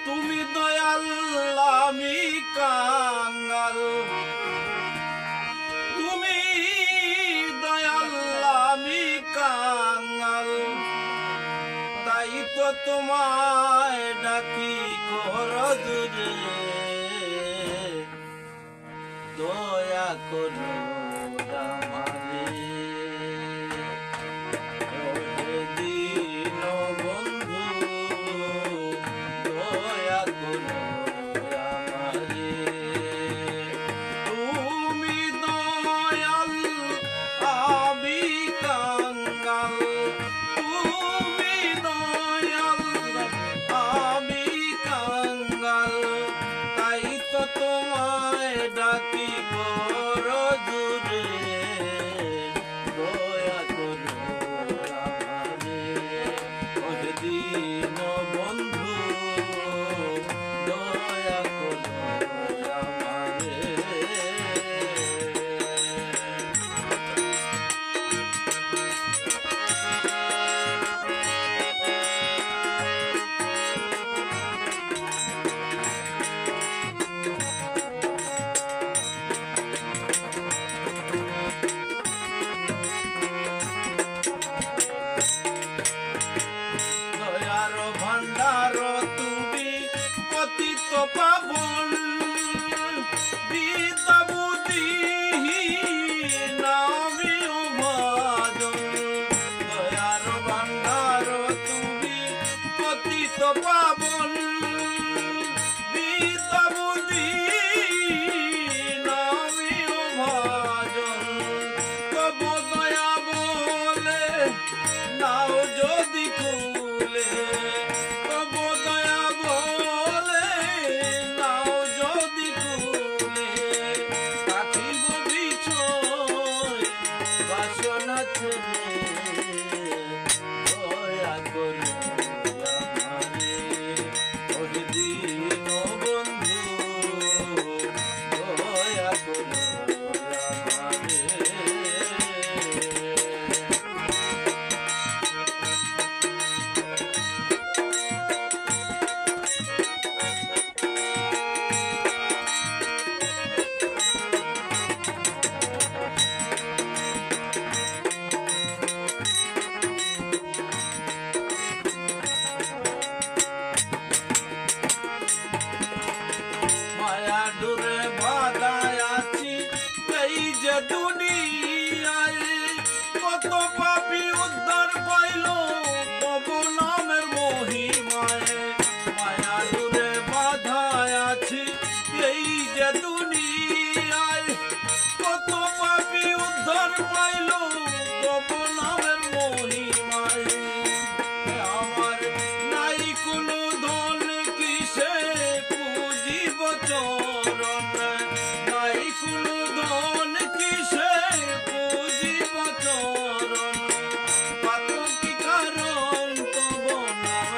তুমি দয়াল আমি কাঙ্গাল, তুমি দয়াল আমি কাঙ্গাল, তাই তো তোমায় ডাকি কর দূরে, দয়া করো আমারে। দীন বন্ধু দয়া করো আমারে, তুমি দয়াল আমি কাঙ্গাল, তুমি দয়াল আমি কাঙ্গাল, তাই তো তোমায় ডাকি বড় দূরে, দয়া করো আমারে। ওহে দীন বন্ধু দয়া করো আমারে। দয়ার ভান্ডার তুমি পতিত পাবন, বিদ্যা বুদ্ধিহীন আমি অভাজন। দয়ার ভান্ডার তুমি পতিত পাবন, বিদ্যা বুদ্ধিহীন আমি অভাজন। তবু দয়া বলে নাও যদি খুলে, তবু দয়া বলে নাও যদি খুলে, থাকিব বিছয় বাসনা ছেড়ে, দয়া করো আমারে। ওহে দীন বন্ধু দয়া করো আমারে। মায়া ডোরে বাঁধায় আছি এই যে দুনিয়ায়, কত পাপী উদ্ধার পাইল প্রভু নামের মহিমায়। মায়া ডোরে বাঁধায় আছি এই যে দুনিয়ায়, কত পাপী উদ্ধার পাইল প্রভু নামের মহিমায়। আমার নাই কোনো ধন কিসে পুজিব চরণ, নাই কোনো ধন কিসে পুজিব চরণ, পাত কি কারণ তব নাম